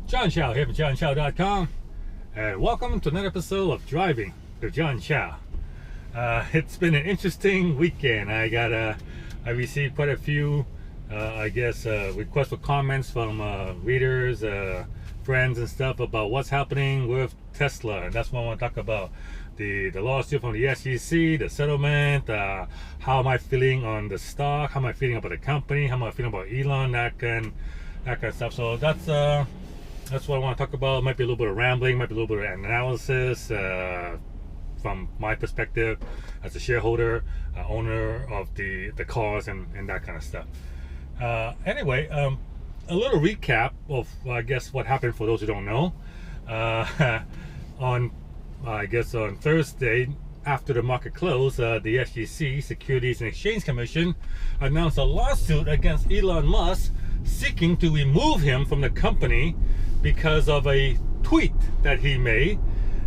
John Chow here from johnchow.com, and welcome to another episode of Driving with John Chow. It's been an interesting weekend. I received quite a few, requests for comments from readers, friends and stuff about what's happening with Tesla, and that's what I want to talk about. The lawsuit from the SEC, the settlement, how am I feeling on the stock, how am I feeling about the company, how am I feeling about Elon, that kind of stuff. So that's what I want to talk about. Might be a little bit of rambling, might be a little bit of analysis from my perspective as a shareholder, owner of the cars and that kind of stuff. Anyway, a little recap of what happened for those who don't know. On Thursday, after the market closed, the SEC, Securities and Exchange Commission, announced a lawsuit against Elon Musk seeking to remove him from the company because of a tweet that he made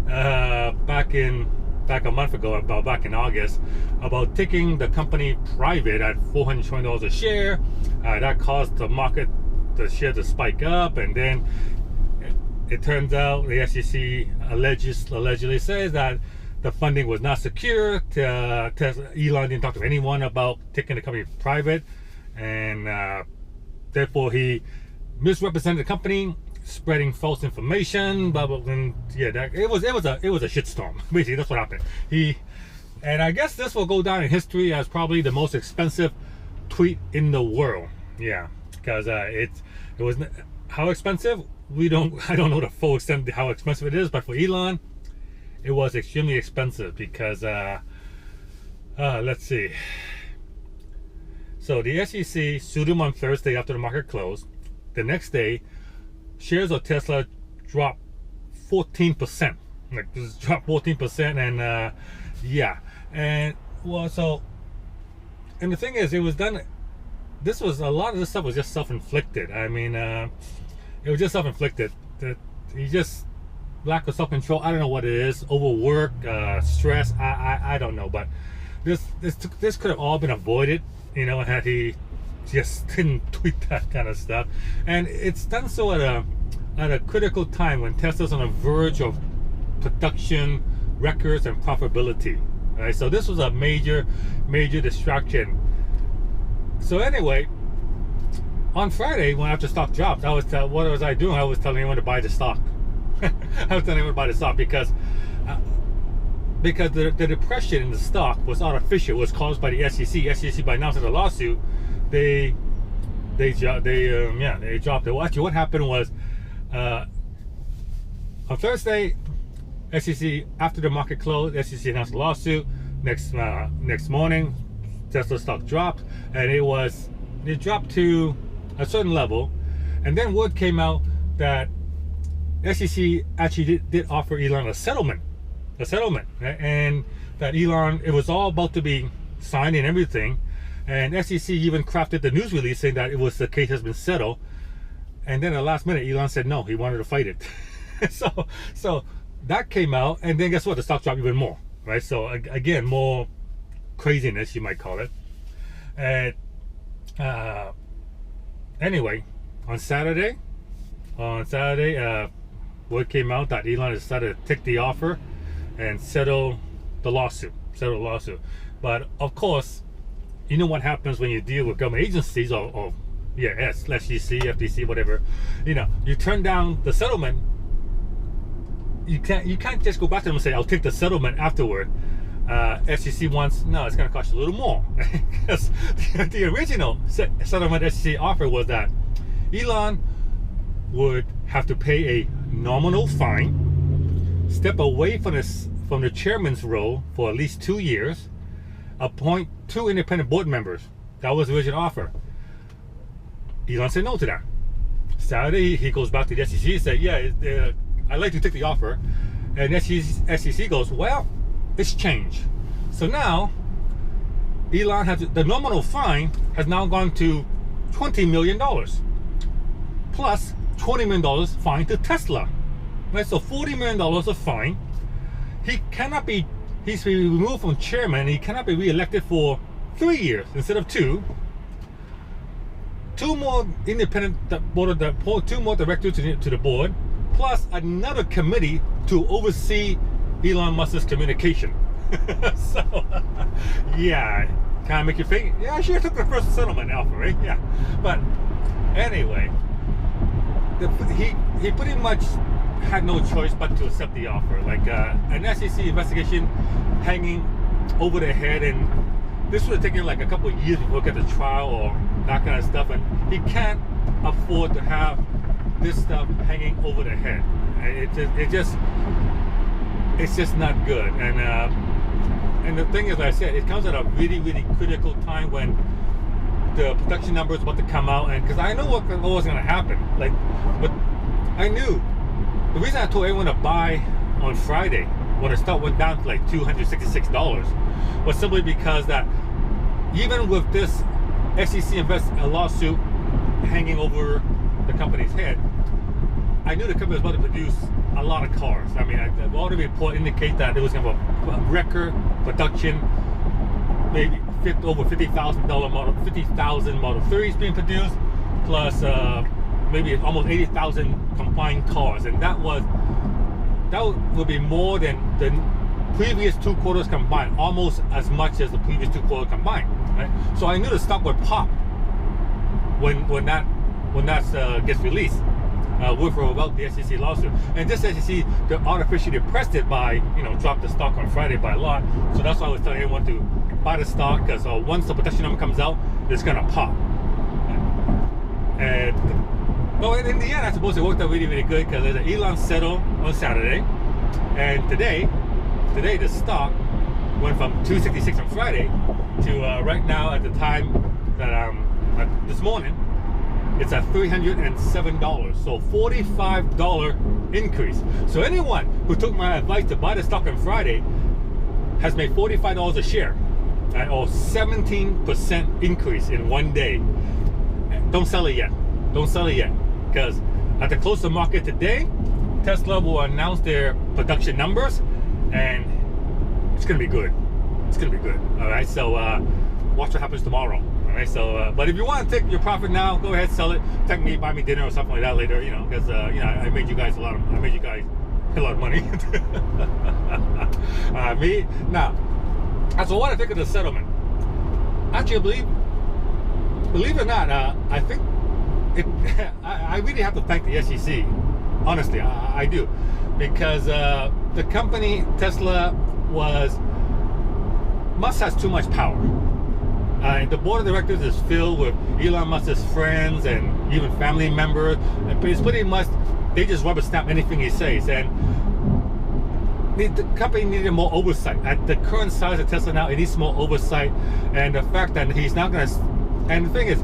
back a month ago, back in August, about taking the company private at $420 a share. That caused the share to spike up, and then it turns out the SEC allegedly says that the funding was not secure. Elon didn't talk to anyone about taking the company private, and therefore he misrepresented the company, spreading false information, blah blah. And yeah, it was a shitstorm. Basically, that's what happened. And I guess this will go down in history as probably the most expensive tweet in the world. Yeah, because it was how expensive. I don't know the full extent of how expensive it is, but for Elon, it was extremely expensive because let's see. So the SEC sued him on Thursday after the market closed. The next day, shares of Tesla dropped 14%. Like, just dropped 14%, and yeah. And well, so, and the thing is, it was done. A lot of this stuff was just self-inflicted. I mean, it was just self-inflicted. He just lack of self-control. I don't know what it is. Overwork, stress. I don't know. But this could have all been avoided, had he just didn't tweet that kind of stuff. And it's done so at a critical time when Tesla's on the verge of production records and profitability. Right? So this was a major distraction. So anyway, on Friday, when after stock dropped, what was I doing? I was telling everyone to buy the stock. I was telling everyone to buy the stock because the depression in the stock was artificial. It was caused by the SEC. SEC, by announcing the lawsuit, they dropped it. Well, actually, what happened was on Thursday, SEC, after the market closed, SEC announced the lawsuit. Next morning, Tesla stock dropped, and it dropped to a certain level, and then word came out that SEC actually did offer Elon a settlement, and that Elon, it was all about to be signed and everything, and SEC even crafted the news release saying that the case has been settled, and then at the last minute Elon said no, he wanted to fight it. so that came out, and then guess what? The stock dropped even more, right? So again, more craziness, you might call it. And anyway, on Saturday, word came out that Elon decided to take the offer and settle the lawsuit. But of course, you know what happens when you deal with government agencies or SEC, FTC, whatever. You turn down the settlement. You can't just go back to them and say, I'll take the settlement afterward. SEC wants, no, it's going to cost you a little more. Because the original settlement SEC offer was that Elon would have to pay a nominal fine, step away from the chairman's role for at least 2 years, appoint 2 independent board members. That was the original offer. Elon said no to that. Saturday, he goes back to the SEC and said, yeah, I'd like to take the offer. And SEC goes, well, it's changed. So now, Elon the nominal fine has now gone to $20 million. Plus $20 million fine to Tesla. Right, so $40 million of fine. He's been removed from chairman. He cannot be re-elected for 3 years instead of 2. two more independent two more directors to the board, plus another committee to oversee Elon Musk's communication. So, yeah, kind of make you think, yeah, I should have took the first settlement offer, right? Yeah, but anyway, he pretty much had no choice but to accept the offer. Like an SEC investigation hanging over their head, and this would have taken like a couple of years before we get the trial or that kind of stuff, and he can't afford to have this stuff hanging over their head. It's just not good. And the thing is, like I said, it comes at a really, really critical time when the production number is about to come out, and because I know what was going to happen. Like, but I knew the reason I told everyone to buy on Friday when the stock went down to like $266 was simply because that even with this SEC lawsuit hanging over the company's head, I knew the company was about to produce a lot of cars. I mean, all the reports indicate that it was going to have a record production, maybe over 50,000 Model 3s being produced, plus maybe almost 80,000 combined cars, and that would be more than the previous 2 quarters combined, almost as much as the previous 2 quarters combined. Right? So I knew the stock would pop when that gets released. With or without the SEC lawsuit, and this SEC they artificially depressed it by dropped the stock on Friday by a lot. So that's why I was telling everyone to buy the stock, because once the production number comes out, it's gonna pop. And in the end, I suppose it worked out really, really good, because Elon settled on Saturday, and today the stock went from 266 on Friday to right now at the time that this morning. It's at $307, so $45 increase. So anyone who took my advice to buy the stock on Friday has made $45 a share, or 17% increase in one day. Don't sell it yet. Don't sell it yet, because at the close of the market today, Tesla will announce their production numbers, and it's gonna be good. It's gonna be good. All right, so watch what happens tomorrow. Alright, so but if you want to take your profit now, go ahead, sell it. Take me, buy me dinner or something like that later. Because I made you guys a lot of money. Me now. So what I think of the settlement? Actually, believe it or not, I think I really have to thank the SEC. Honestly, I do, because the company Tesla Musk has too much power. The board of directors is filled with Elon Musk's friends and even family members. It's pretty much, they just rubber stamp anything he says. And the company needed more oversight. At the current size of Tesla now, it needs more oversight. And the fact that he's not going to... And the thing is,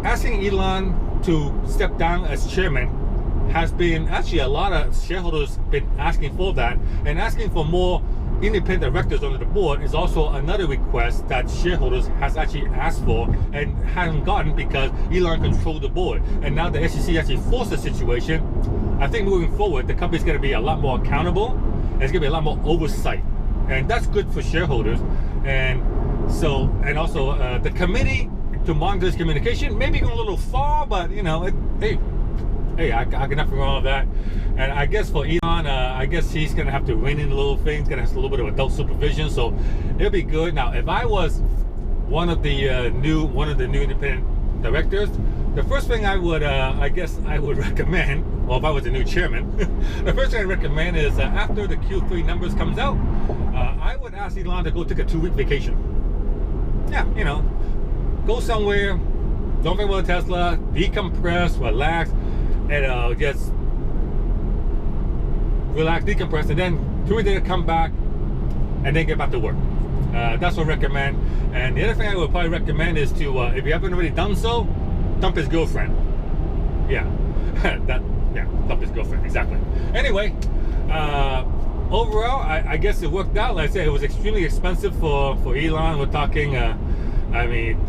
asking Elon to step down as chairman has been... Actually, a lot of shareholders been asking for that. And asking for more independent directors under the board is also another request that shareholders has actually asked for and haven't gotten, because Elon controlled the board. And now the SEC actually forced the situation. I think moving forward, the company's going to be a lot more accountable, and it's going to be a lot more oversight, and that's good for shareholders. And so, and also the committee to monitor this communication maybe going a little far, but hey, I got nothing wrong with that. And I guess for Elon, I guess he's gonna have to rein in a little things, gonna have a little bit of adult supervision, so it'll be good. Now, if I was one of the new independent directors, the first thing I would recommend, or if I was the new chairman, the first thing I recommend is after the Q3 numbers comes out, I would ask Elon to go take a 2-week vacation. Yeah, go somewhere, don't think about Tesla, decompress, relax, and just relax, decompress, and then 2 weeks later come back and then get back to work. That's what I recommend. And the other thing I would probably recommend is to, if you haven't already done so, dump his girlfriend. Yeah, dump his girlfriend, exactly. Anyway, overall, I guess it worked out. Like I said, it was extremely expensive for Elon. We're talking, I mean,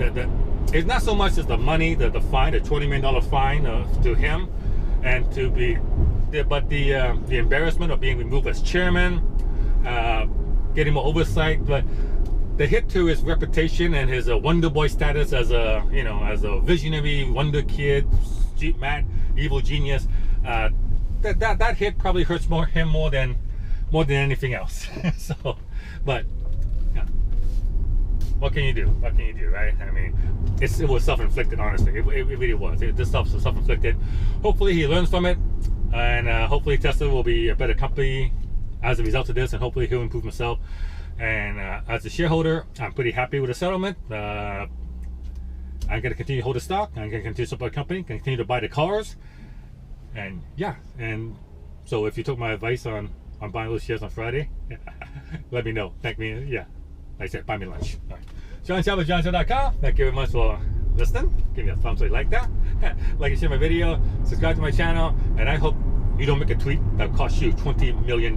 it's not so much as the money, the fine, the $20 million fine to him, and to be, but the embarrassment of being removed as chairman, getting more oversight. But the hit to his reputation and his Wonder Boy status as a, you know, as a visionary wonder kid, mad evil genius. That hit probably hurts him more than anything else. So, but yeah, what can you do? What can you do, right? I mean, it was self-inflicted, honestly. It really was. This stuff was self-inflicted. Hopefully he learns from it, and hopefully Tesla will be a better company as a result of this, and hopefully he'll improve himself. And as a shareholder, I'm pretty happy with the settlement. I'm going to continue to hold the stock. I'm going to continue to support the company, continue to buy the cars. And yeah, and so if you took my advice on buying those shares on Friday, let me know. Thank me. Yeah, like I said, buy me lunch. All right. JohnChalmers.com. Thank you very much for listening. Give me a thumbs up, like that. Like and share my video. Subscribe to my channel. And I hope you don't make a tweet that costs you $20 million.